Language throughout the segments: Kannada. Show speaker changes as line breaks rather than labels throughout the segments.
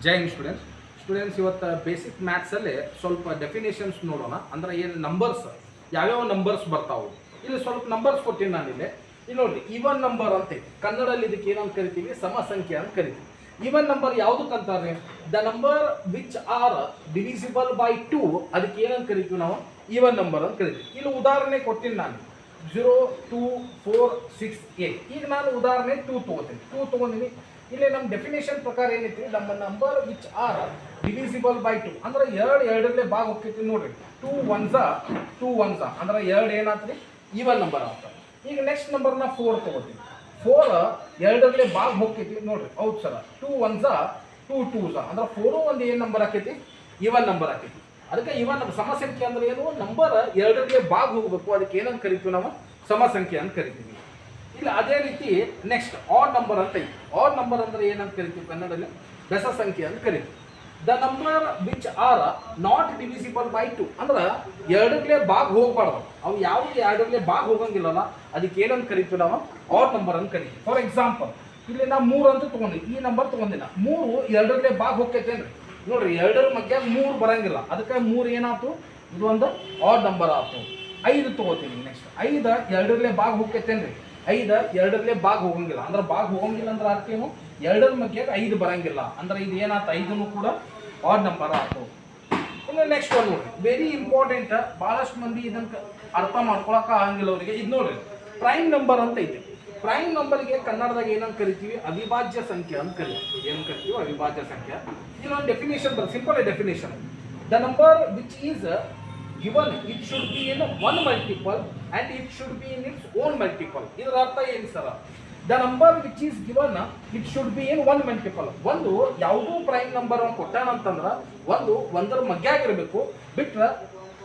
ಜೈ ಹಿಂದ್ ಸ್ಟೂಡೆಂಟ್ಸ್ ಇವತ್ತು ಬೇಸಿಕ್ ಮ್ಯಾಥ್ಸಲ್ಲಿ ಸ್ವಲ್ಪ ಡೆಫಿನೇಷನ್ಸ್ ನೋಡೋಣ. ಅಂದರೆ ಏನು ನಂಬರ್ಸ್ ಯಾವ್ಯಾವ ನಂಬರ್ಸ್ ಬರ್ತಾವೆ. ಇಲ್ಲಿ ಸ್ವಲ್ಪ ನಂಬರ್ಸ್ ಕೊಟ್ಟಿನಿ ನಾನು ಇಲ್ಲಿ ನೋಡಿ. ಈವನ್ ನಂಬರ್ ಅಂತ ಕನ್ನಡದಲ್ಲಿ ಇದಕ್ಕೆ ಏನಂತ ಕರಿತೀವಿ, ಸಮ ಸಂಖ್ಯೆ ಅಂತ ಕರಿತೀವಿ. ಈವನ್ ನಂಬರ್ ಯಾವುದಕ್ಕೆ ಅಂತಾರೆ? The number which are divisible by 2 ಅದಕ್ಕೆ ಏನಂತ ಕರಿತೀವಿ ನಾವು? ಈವನ್ ನಂಬರ್ ಅಂತ ಕರಿತೀವಿ. ಇಲ್ಲಿ ಉದಾಹರಣೆ ಕೊಟ್ಟಿನಿ ನಾನು 0, 2, 4, 6, 8. ಈಗ ನಾನು ಉದಾಹರಣೆ 2 ತೊಗೋತೀನಿ. 2 ತೊಗೊಂಡಿನಿ. ಇಲ್ಲಿ ನಮ್ಮ ಡೆಫಿನೇಷನ್ ಪ್ರಕಾರ ಏನೈತಿ, ನಮ್ಮ number which are divisible by 2 ಅಂದ್ರೆ ಎರಡರಲ್ಲೇ ಭಾಗ ಹೋಗ್ತೈತಿ ನೋಡ್ರಿ. 2 1s ಅಂದ್ರೆ 2 ಏನಾಗ್ತದೆ? ಈವನ್ ನಂಬರ್ ಆಗ್ತದೆ. ಈಗ ನೆಕ್ಸ್ಟ್ ನಂಬರ್ನ 4 ತೊಗೋತೀವಿ. 4 ಎರಡರಲ್ಲೇ ಭಾಗ ಹೋಗ್ತೈತಿ ನೋಡ್ರಿ. ಹೌದು ಸರ. 2 1s 2 2s ಅಂದ್ರೆ 4 ಒಂದು ಏನು ನಂಬರ್ ಆಕೈತಿ? ಈವನ್ ನಂಬರ್ ಆಕೈತಿ. ಅದಕ್ಕೆ ಈವನ್ ನಂಬರ್ ಸಮಸಂಖ್ಯೆ ಅಂದ್ರೆ ಏನು? ನಂಬರ್ ಎರಡರಲ್ಲೇ ಭಾಗ ಹೋಗಬೇಕು. ಅದಕ್ಕೆ ಏನಂತ ಕರಿತೀವಿ ನಾವು? ಸಮಸಂಖ್ಯೆ ಅಂತ ಕರಿತೀವಿ. ಇಲ್ಲ ಅದೇ ರೀತಿ ನೆಕ್ಸ್ಟ್ ಆಡ್ ನಂಬರ್ ಅಂತ ಐತಿ. ಆಡ್ ನಂಬರ್ ಅಂದ್ರೆ ಏನಂತ ಕರಿತೀವಿ ಕನ್ನಡದಲ್ಲಿ? ಬೆಸ ಸಂಖ್ಯೆ ಅಂತ ಕರಿತೀವಿ. The number which are not divisible by 2 ಅಂದ್ರೆ ಎರಡರಲ್ಲೇ ಭಾಗ ಹೋಗ್ಬಾರ್ದು. ಅವು ಯಾವ ಎರಡರಲ್ಲೇ ಭಾಗ ಹೋಗಂಗಿಲ್ಲಲ್ಲ, ಅದಕ್ಕೆ ಏನಂತ ಕರಿತೀವಿ ನಾವು? ಆಡ್ ನಂಬರ್ ಅಂತ ಕರಿತೀವಿ. ಫಾರ್ ಎಕ್ಸಾಂಪಲ್ ಇಲ್ಲಿ ನಾವು 3 ಅಂತ ತೊಗೊಂಡಿನಿ. ಈ ನಂಬರ್ ತೊಗೊಂಡಿನ 3 ಎರಡರಲ್ಲೇ ಭಾಗ ಹೋಗ್ತೈತೇನ್ರಿ ನೋಡ್ರಿ. ಎರಡರ ಮಧ್ಯ 3 ಬರಂಗಿಲ್ಲ. ಅದಕ್ಕೆ 3 ಏನಾಯ್ತು? ಇದು ಒಂದು ಆಡ್ ನಂಬರ್ ಆಯ್ತು. 5 ತೊಗೋತೀನಿ. ನೆಕ್ಸ್ಟ್ 5 ಎರಡರಲ್ಲೇ ಭಾಗ ಹೋಗ್ತೈತೇನ್ರಿ? 5 ಎರಡರಲ್ಲೇ ಭಾಗ ಹೋಗಂಗಿಲ್ಲ. ಅಂದ್ರೆ ಭಾಗ ಹೋಗಂಗಿಲ್ಲ ಅಂದ್ರೆ ಅರ್ಥ ಏನು? ಎರಡರ ಮಧ್ಯೆ 5 ಬರಂಗಿಲ್ಲ. ಅಂದ್ರೆ ಇದು ಏನಾಯ್ತು? 5 ಕೂಡ ಆಡ್ ನಂಬರ್ ಆಯ್ತು. ಇನ್ನು ನೆಕ್ಸ್ಟ್ ಒಂದು ನೋಡ್ರಿ, ವೆರಿ ಇಂಪಾರ್ಟೆಂಟ್. ಬಹಳಷ್ಟು ಮಂದಿ ಇದನ್ನ ಅರ್ಥ ಮಾಡ್ಕೊಳಕ ಆಗಂಗಿಲ್ಲ ಅವರಿಗೆ. ಇದು ನೋಡ್ರಿ, ಪ್ರೈಮ್ ನಂಬರ್ ಅಂತ ಐತಿ. ಪ್ರೈಮ್ ನಂಬರ್ಗೆ ಕನ್ನಡದಾಗ ಏನಂತ ಕರಿತೀವಿ? ಅವಿಭಾಜ್ಯ ಸಂಖ್ಯೆ ಅಂತ ಕರಿತೀವಿ. ಏನು ಕರಿತೀವಿ? ಅವಿಭಾಜ್ಯ ಸಂಖ್ಯೆ. ಇಲ್ಲೊಂದು ಡೆಫಿನೇಷನ್ ಬರ್, simple definition. The number which is given it should be in one multiple and it should be in its own multiple. ಇದರ ಅರ್ಥ ಏನು sir? The number which is given it should be in one multiple. ಒಂದು ಯಾವುದೋ ಪ್ರೈಮ್ ನಂಬರ್ ಕೊಟ್ಟಾನ ಅಂತಂದ್ರೆ ಒಂದರ ಮಗ್ಯಾಗ ಇರಬೇಕು. ಬಿಟ್ರೆ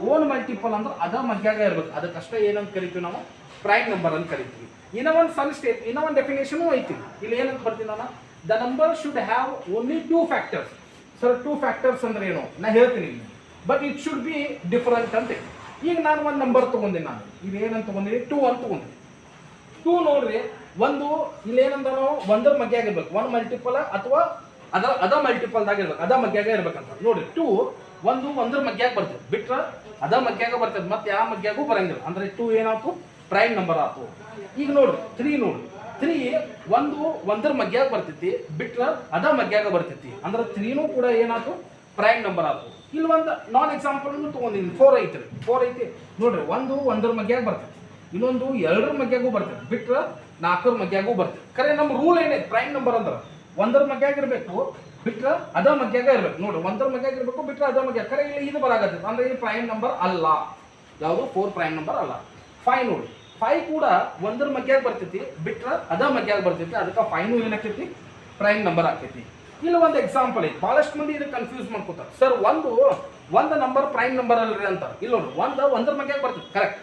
ಓನ್ ಮಲ್ಟಿಪಲ್ ಅಂದ್ರೆ ಅದ ಮಗ್ಯಾಗ ಇರ್ಬೇಕು. ಅದಕ್ಕಷ್ಟೇ ಏನಂತ ಕರಿತೀವಿ ನಾವು? ಪ್ರೈಮ್ ನಂಬರ್ ಅಂತ ಕರಿತೀವಿ. ಇನ್ನೂ ಒಂದು ಇನ್ನೂ ಒಂದು ಡೆಫಿನೇಷನ್ ಐತಿ. ಇಲ್ಲಿ ಏನಂತ ಬರ್ತೀನಿ ನಾನು? The number should have only 2 factors. Sir 2 factors ಅಂದ್ರೆ ಏನು? ನಾ ಹೇಳ್ತೀನಿ. But it should be different ಅಂತ. ಈಗ ನಾನು ಒಂದು ನಂಬರ್ ತೊಗೊಂಡಿನಿ. ನಾನು ಇಲ್ಲಿ ಏನಂತ ತೊಗೊಂಡಿನಿ? 2 ಅಂತ ತೊಗೊಂಡಿನಿ. 2 ನೋಡ್ರಿ, ಒಂದು ಇಲ್ಲಿ ಏನಂತ ನಾವು ಒಂದರ ಮಗ್ಯಾಗ ಇರ್ಬೇಕು. 1 ಮಲ್ಟಿಪಲ್ ಅಥವಾ ಅದ ಮಲ್ಟಿಪಲ್ದಾಗ ಇರ್ಬೇಕು. ಅದ ಮಗ್ಯಾಗ ಇರ್ಬೇಕಂತ ನೋಡ್ರಿ. 2 ಒಂದರ ಮಗ್ಯಾಗ ಬರ್ತದೆ. ಬಿಟ್ರೆ ಅದ ಮಗ್ಯಾಗ ಬರ್ತದೆ. ಮತ್ತೆ ಯಾವ ಮಗ್ಯಾಗೂ ಬರಂಗಿಲ್ಲ. ಅಂದ್ರೆ 2 ಏನಾಯ್ತು? ಪ್ರೈಮ್ ನಂಬರ್ ಆಯ್ತು. ಈಗ ನೋಡ್ರಿ 3 ನೋಡ್ರಿ. 3 ಒಂದರ ಮಗ್ಯಾಗ ಬರ್ತೈತಿ. ಬಿಟ್ರೆ ಅದ ಮಗ್ಯಾಗ ಬರ್ತೈತಿ. ಅಂದ್ರೆ 3ನೂ ಕೂಡ ಏನಾಯ್ತು? ಪ್ರೈಮ್ ನಂಬರ್ ಆಯ್ತು. ಇಲ್ಲಿ ಒಂದು ನಾನ್ ಎಕ್ಸಾಂಪಲ್ ತೊಗೊಂಡಿನಿ. 4 ಐತಿ. 4 ಐತಿ ನೋಡ್ರಿ. ಒಂದರ ಮಗ್ಯಾಗ ಬರ್ತೈತಿ. ಇನ್ನೊಂದು 2ರ ಮಗ್ಯಾಗೂ ಬರ್ತೈತಿ. ಬಿಟ್ರೆ 4ರ ಮಗ್ಯಾಗೂ ಬರ್ತೈತಿ. ಖರೆ ನಮ್ಮ ರೂಲ್ ಏನೈತಿ? ಪ್ರೈಮ್ ನಂಬರ್ ಅಂದ್ರೆ ಒಂದರ ಮಗ್ಯಾಗ ಇರಬೇಕು. ಬಿಟ್ರೆ ಅದ ಮಗ್ಯಾಗ ಇರ್ಬೇಕು. ನೋಡ್ರಿ, ಒಂದರ ಮಗ್ಯಾಗ ಇರಬೇಕು. ಬಿಟ್ರೆ ಅದ ಮಗ್ಯಾಗ. ಖರೆ ಇಲ್ಲಿ ಇದು ಬರಾಗತ್ತೈತಿ. ಅಂದ್ರೆ ಇದು ಪ್ರೈಮ್ ನಂಬರ್ ಅಲ್ಲ. ಯಾವುದು? 4 ಪ್ರೈಮ್ ನಂಬರ್ ಅಲ್ಲ. 5 ನೋಡಿ. 5 ಕೂಡ ಒಂದರ ಮಗ್ಯಾಗ ಬರ್ತೈತಿ. ಬಿಟ್ರೆ ಅದ ಮಗ್ಯಾಗ ಬರ್ತೈತಿ. ಅದಕ್ಕೆ 5 ಏನಾಗ್ತೈತಿ? ಪ್ರೈಮ್ ನಂಬರ್ ಆಗ್ತೈತಿ. ಇಲ್ಲಿ ಒಂದು ಎಕ್ಸಾಂಪಲ್ ಐತಿ. ಬಹಳಷ್ಟು ಮಂದಿ ಇದಕ್ಕೆ ಕನ್ಫ್ಯೂಸ್ ಮಾಡ್ಕೋತಾರೆ. ಸರ್ ಒಂದು ನಂಬರ್ ಪ್ರೈಮ್ ನಂಬರ್ ಅಲ್ರಿ ಅಂತ. ಇಲ್ಲಿ ನೋಡ್ರಿ, ಒಂದರ ಮಗ್ಯಾಗ ಬರ್ತೈತಿ. ಕರೆಕ್ಟ್.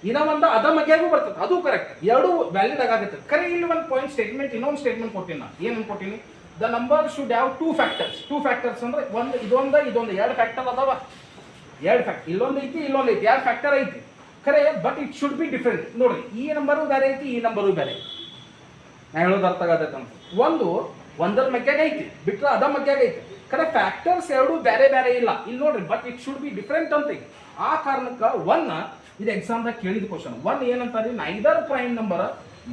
ಇನ್ನೊಂದು ಅದ ಮಗ್ಯಾಗೂ ಬರ್ತದೆ. ಅದು ಕರೆಕ್ಟ್. ಎರಡೂ ವ್ಯಾಲಿಡ್ ಆಗುತ್ತೆ. ಖರೆ ಇಲ್ಲಿ ಒಂದು ಪಾಯಿಂಟ್ ಸ್ಟೇಟ್ಮೆಂಟ್, ಇನ್ನೊಂದು ಸ್ಟೇಟ್ಮೆಂಟ್ ಕೊಟ್ಟಿನಿ ನಾನು. ಏನು ಕೊಟ್ಟಿನಿ? The number should have 2 factors. 2 factors ಅಂದ್ರೆ ಇದೊಂದು 2 ಫ್ಯಾಕ್ಟರ್ ಅದಾವ. 2 ಫ್ಯಾಕ್ಟರ್ ಇಲ್ಲೊಂದು ಐತಿ, ಇಲ್ಲೊಂದು ಐತಿ. 2 ಫ್ಯಾಕ್ಟರ್ ಐತಿ. ಖರೆ but it should be different. ನೋಡ್ರಿ, ಈ ನಂಬರು ಬೇರೆ ಐತಿ, ಈ ನಂಬರು ಬೇರೆ ಐತಿ. ನಾ ಹೇಳೋದು ಅರ್ಥ ಆಗತ್ತೈತೆ ಅಂತ. ಒಂದರ ಮಗ್ಯಾಗ ಐತಿ. ಬಿಟ್ರೆ ಅದ ಮಗ್ಯಾಗ ಐತಿ. ಖರೆ ಫ್ಯಾಕ್ಟರ್ಸ್ ಎರಡು ಬೇರೆ ಬೇರೆ ಇಲ್ಲ. ಇಲ್ಲಿ ನೋಡ್ರಿ, but it should be different ಅಂತ ಐತಿ. ಆ ಕಾರಣಕ್ಕೆ 1 ಇದು ಎಕ್ಸಾಮ್ದಾಗ ಕೇಳಿದ ಕ್ವಶನ್. 1 ಏನಂತಾರೆ? ನೈದರ್ ಪ್ರೈಮ್ ನಂಬರ್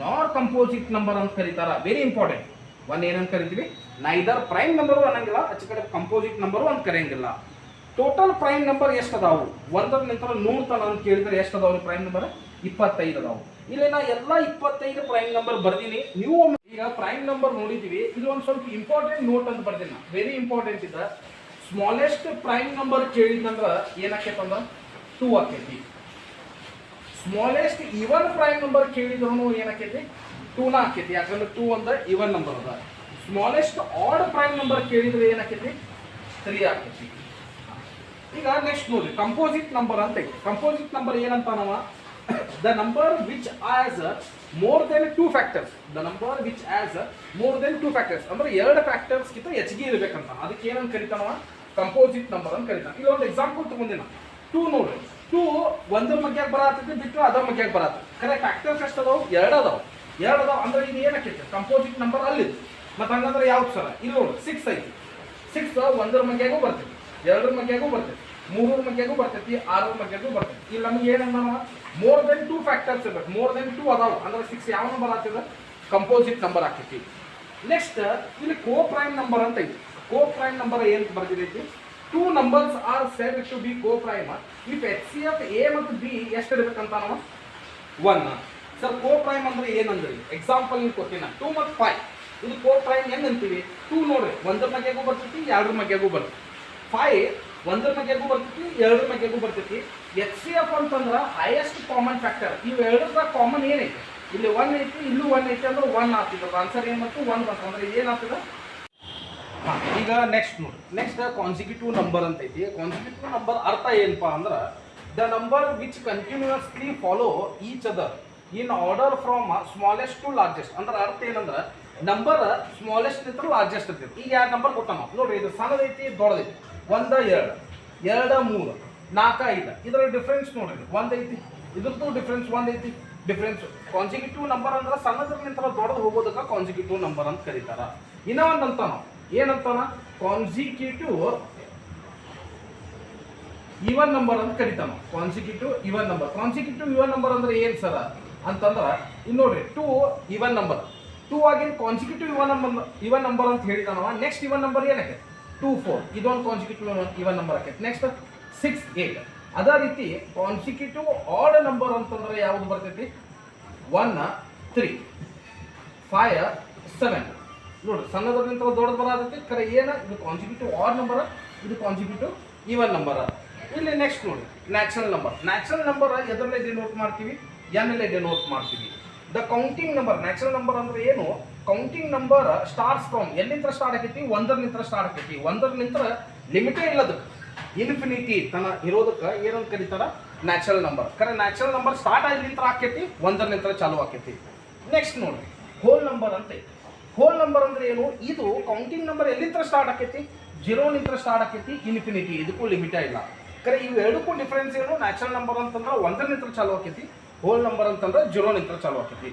ನಾರ್ ಕಂಪೋಸಿಟ್ ನಂಬರ್ ಅಂತ ಕರೀತಾರ. Very important. 1 ಏನಂತ ಕರಿತೀವಿ? ನೈದರ್ ಪ್ರೈಮ್ ನಂಬರು ಅನ್ನಂಗಿಲ್ಲ, ಆಚೆ ಕಡೆ ಕಂಪೋಸಿಟ್ ನಂಬರು ಅಂತ ಕರೆಯಂಗಿಲ್ಲ. ಟೋಟಲ್ ಪ್ರೈಮ್ ನಂಬರ್ ಎಷ್ಟು ಅದಾವು? ಒಂದರ ನಂತರ 100 ಅಂತ ಕೇಳಿದ್ರೆ ಎಷ್ಟು ಅದಾವ್ರಿ ಪ್ರೈಮ್ ನಂಬರ್? 25 ಅದಾವು. ಇಲ್ಲಿ ನಾ ಎಲ್ಲ 25 ಪ್ರೈಮ್ ನಂಬರ್ ಬರ್ದೀನಿ. ನೀವು ಈಗ ಪ್ರೈಮ್ ನಂಬರ್ ನೋಡಿದೀವಿ. ಇದು ಒಂದು ಸ್ವಲ್ಪ ಇಂಪಾರ್ಟೆಂಟ್ ನೋಟ್ ಅಂತ ಬರ್ತೀನಿ ನಾ. ವೆರಿ ಇಂಪಾರ್ಟೆಂಟ್ ಇದೆ. ಸ್ಮಾಲೆಸ್ಟ್ ಪ್ರೈಮ್ ನಂಬರ್ ಕೇಳಿದಂದ್ರೆ ಏನಾಕೈತೆ ಅಂದ್ರೆ 2 ಆಕೈತಿ. ಸ್ಮಾಲೆಸ್ಟ್ ಈವನ್ ಪ್ರೈಮ್ ನಂಬರ್ ಕೇಳಿದ್ರು ಏನಾಕೈತಿ? 2ನ ಆಕೈತಿ. ಯಾಕಂದ್ರೆ 2 ಅಂದ್ರೆ ಈವನ್ ನಂಬರ್ ಅದ. ಸ್ಮಾಲೆಸ್ಟ್ ಆಡ್ ಪ್ರೈಮ್ ನಂಬರ್ ಕೇಳಿದ್ರೆ ಏನಾಕೈತಿ? 3 ಆಕೈತಿ. ಈಗ ನೆಕ್ಸ್ಟ್ ನೋಡ್ರಿ, ಕಂಪೋಸಿಟ್ ನಂಬರ್ ಅಂತ ಐತಿ. ಕಂಪೋಸಿಟ್ ನಂಬರ್ ಏನಂತ ನಾವ? The number which as more than 2 factors. The number which as more than 2 factors ಅಂದ್ರೆ 2 ಫ್ಯಾಕ್ಟರ್ಸ್ ಗಿಂತ ಹೆಚ್ಚಿಗೆ ಇರಬೇಕಂತ. ಅದಕ್ಕೆ ಏನಂತ ಕರಿತಾನವ? ಕಂಪೋಸಿಟ್ ನಂಬರ್ ಅಂತ ಕರಿತಾನ. ಇಲ್ಲೊಂದು ಎಕ್ಸಾಂಪಲ್ ತಗೊಂಡಿನ. 2 ನೋಡ್ರಿ. 2 ಒಂದರ ಮಗ್ಯಾಗ ಬರತ್ತೈತಿ. ಬಿಟ್ಟರೆ ಅದ ಮಗ್ಯಾಗ ಬರತ್ತ. ಖರೆ ಫ್ಯಾಕ್ಟರ್ಸ್ ಎಷ್ಟು ಅದಾವು? 2 ಅದಾವ. ಅಂದ್ರೆ ಇದು ಏನಕ್ಕೈತಿ? ಕಂಪೋಸಿಟ್ ನಂಬರ್ ಅಲ್ಲಿ. ಮತ್ತೆ ಹಂಗಂದ್ರೆ ಯಾವ್ದು ಸರ? ಇಲ್ಲಿ ನೋಡ್ರಿ, 6 ಐತಿ. 6 ಒಂದರ ಮಗ್ಯಾಗೂ ಬರ್ತೈತಿ, 2ರ ಮಗ್ಯಾಗೂ ಬರ್ತೈತಿ, 3ರ ಮಗ್ಯಾಗೂ ಬರ್ತೈತಿ, 6ರ ಮಗ್ಯಾಗೂ ಬರ್ತೈತಿ. ಇಲ್ಲಿ ನಮ್ಗೆ ಏನಂದ ಮೋರ್ ದೆನ್ 2 ಫ್ಯಾಕ್ಟರ್ಸ್ ಇರ್ಬೇಕು. ಮೋರ್ ದೆನ್ 2 ಅದಾವ ಅಂದ್ರೆ 6 ಯಾವ ನಂಬರ್ ಆಗ್ತದೆ? ಕಂಪೋಸಿಟ್ ನಂಬರ್ ಆಗ್ತೈತಿ. ನೆಕ್ಸ್ಟ್ ಇಲ್ಲಿ ಕೋ ಪ್ರೈಮ್ ನಂಬರ್ ಅಂತ ಐತಿ. ಕೋ ಪ್ರೈಮ್ ನಂಬರ್ ಏನು ಬರ್ದಿರೈತಿ? 2 numbers are said to be co-prime if HCF A ಮತ್ತು B ಎಷ್ಟು ಇರಬೇಕಂತ ನಾವು 1. ಸರ್ ಕೋ ಪ್ರೈಮ್ ಅಂದ್ರೆ ಏನಂದ್ರಿ? ಎಕ್ಸಾಂಪಲ್ ನೀವು ಕೊಟ್ಟಿನ 2 ಮತ್ತು 5 ಇದು ಕೋ ಪ್ರೈಮ್ ಹೆಂಗ್ ಅಂತೀವಿ? 2 ನೋಡ್ರಿ ಒಂದರ ಮಗ್ಯಾಗೂ ಬರ್ತೈತಿ, 2ರ ಮಗ್ಯಾಗೂ ಬರ್ತೈತಿ. 5 ಒಂದರ ಮಗ್ಯಾಗೂ ಬರ್ತೈತಿ, 2ರ ಮಗ್ಯಾಗೂ ಬರ್ತೈತಿ. HCF ಅಂತಂದ್ರೆ ಹೈಯೆಸ್ಟ್ ಕಾಮನ್ ಫ್ಯಾಕ್ಟರ್. ಇವು ಎರಡರ ಕಾಮನ್ ಏನೈತಿ? ಇಲ್ಲಿ 1 ಐತಿ, ಇಲ್ಲೂ 1 ಐತಿ ಅಂದ್ರೆ 1 ಆಗ್ತದೆ. ಆನ್ಸರ್ ಏನು ಬಂತು? 1 ಬಂತು. ಅಂದ್ರೆ ಏನಾಗ್ತದೆ? ಈಗ ನೆಕ್ಸ್ಟ್ ನೋಡಿ, ನೆಕ್ಸ್ಟ್ ಕಾನ್ಸಿಕ್ಯೂಟಿವ್ ನಂಬರ್ ಅಂತ ಐತಿ. ಕಾನ್ಸಿಕ್ಯೂಟಿವ್ ನಂಬರ್ ಅರ್ಥ ಏನಪ್ಪಾ ಅಂದ್ರೆ the number which continuously follow each other in order from smallest to largest. ಅಂದ್ರೆ ಅರ್ಥ ಏನಂದ್ರೆ ನಂಬರ್ ಸ್ಮಾಲೆಸ್ಟ್ ನಿಂತ ಲಾರ್ಜೆಸ್ಟ್ ಇರ್ತೈತಿ. ಈಗ 2 ನಂಬರ್ ಕೊಟ್ಟ ನಾವು ನೋಡ್ರಿ, ಇದು ಸಣ್ಣದೈತಿ, ದೊಡ್ಡದೈತಿ. 1 2 2 3 4 5 ಇದರ ಡಿಫ್ರೆನ್ಸ್ ನೋಡ್ರಿ, 1 ಐತಿ, ಇದ್ರದ್ದು ಡಿಫ್ರೆನ್ಸ್ 1 ಐತಿ. ಡಿಫ್ರೆನ್ಸ್ ಕಾನ್ಸಿಕ್ಯೂಟಿವ್ ನಂಬರ್ ಅಂದ್ರೆ ಸಣ್ಣದ್ರಿಂದ ದೊಡ್ಡದು ಹೋಗೋದಕ್ಕೆ ಕಾನ್ಸಿಕ್ಯೂಟಿವ್ ನಂಬರ್ ಅಂತ ಕರೀತಾರ. ಇನ್ನೂ ಒಂದು ಅಂತ ನಾವು ಏನಂತಾನ ಕಾನ್ಸಿಕ್ಯೂಟಿವ್ ಈವನ್ ನಂಬರ್ ಅಂತ ಕರಿತಾನ. Consecutive even number. Consecutive even number ಅಂದ್ರೆ ಏನ್ ಸರ ಅಂತಂದ್ರೆ ಇಲ್ಲಿ ನೋಡ್ರಿ 2 ಈವನ್ ನಂಬರ್, 2 ಆಗಿನ ಕಾನ್ಸಿಕ್ಯೂಟಿವ್ ಈವನ್ ನಂಬರ್ ಅಂತ ಹೇಳಿದಾನವ. ನೆಕ್ಸ್ಟ್ ಈವನ್ ನಂಬರ್ ಏನಕ್ಕೆ 2 4 ಇದೊಂದು ಕಾನ್ಸಿಕ್ಯೂಟಿವ್ ಈವನ್ ನಂಬರ್ ಆಕೈತಿ. ನೆಕ್ಸ್ಟ್ 6 8 ಅದೇ ರೀತಿ ಕಾನ್ಸಿಕ್ಯೂಟಿವ್ ಆಡ್ ನಂಬರ್ ಅಂತಂದ್ರೆ ಯಾವ್ದು ಬರ್ತೈತಿ? 1 3 5 7 ನೋಡ್ರಿ, ಸಣ್ಣದ್ರಿಂದ ದೊಡ್ಡದು ಬರತೈತಿ. ಕರೆ ಏನ ಇದು ಕಾನ್ಸಿಕ್ಯೂಟಿವ್ ಆಡ್ ನಂಬರ್, ಇದು ಕಾನ್ಸಿಕ್ಯೂಟಿವ್ ಈವನ್ ನಂಬರ್. ಇಲ್ಲಿ ನೆಕ್ಸ್ಟ್ ನೋಡಿ ನ್ಯಾಚುರಲ್ ನಂಬರ್. ನ್ಯಾಚುರಲ್ ನಂಬರ್ ಎದರಲ್ಲೇ ಡಿನೋಟ್ ಮಾಡ್ತೀವಿ? ಎನ್ನಲ್ಲೇ ಡಿನೋಟ್ ಮಾಡ್ತೀವಿ. The counting number. Natural number ಅಂದ್ರೆ ಏನು? ಕೌಂಟಿಂಗ್ ನಂಬರ್ ಸ್ಟಾರ್ಟ್ಸ್ ಫ್ರಮ್ ಎಲ್ಲಿಂದ ಸ್ಟಾರ್ಟ್ ಆಕೈತಿ? 1ರಿಂದ ಸ್ಟಾರ್ಟ್ ಆಕೈತಿ. 1ರಿಂದ ಲಿಮಿಟೇ ಇಲ್ಲದಕ್ಕೆ ಇನ್ಫಿನಿಟಿ ತನ ಇರೋದಕ್ಕೆ ಏನಂತ ಕರೀತಾರ? Natural number. ಕರೆ ನ್ಯಾಚುರಲ್ ನಂಬರ್ ಸ್ಟಾರ್ಟ್ ಆಗಿಲಿಂತ್ರ ಆಕೈತಿ, 1ರಿಂದ ಚಾಲು ಆಕೈತಿ. ನೆಕ್ಸ್ಟ್ ನೋಡ್ರಿ ಹೋಲ್ ನಂಬರ್ ಅಂತ ಐತಿ. ಹೋಲ್ ನಂಬರ್ ಅಂದ್ರೆ ಏನು? ಇದು ಕೌಂಟಿಂಗ್ ನಂಬರ್ ಎಲ್ಲಿಂದ ಸ್ಟಾರ್ಟ್ ಆಕೈತಿ? 0 ಸ್ಟಾರ್ಟ್ ಆಕೈತಿ, ಇನ್ಫಿನಿಟಿ, ಇದಕ್ಕೂ ಲಿಮಿಟೇ ಇಲ್ಲ. ಕರೆ ಇವು ಎರಡಕ್ಕೂ ಡಿಫ್ರೆನ್ಸ್ ಏನು? ನ್ಯಾಚುರಲ್ ನಂಬರ್ ಅಂತಂದ್ರೆ 1ರಿಂದ ಚಾಲು ಆಕೈತಿ, ಹೋಲ್ ನಂಬರ್ ಅಂತಂದ್ರೆ 0 ಚಾಲು ಆಕೈತಿ.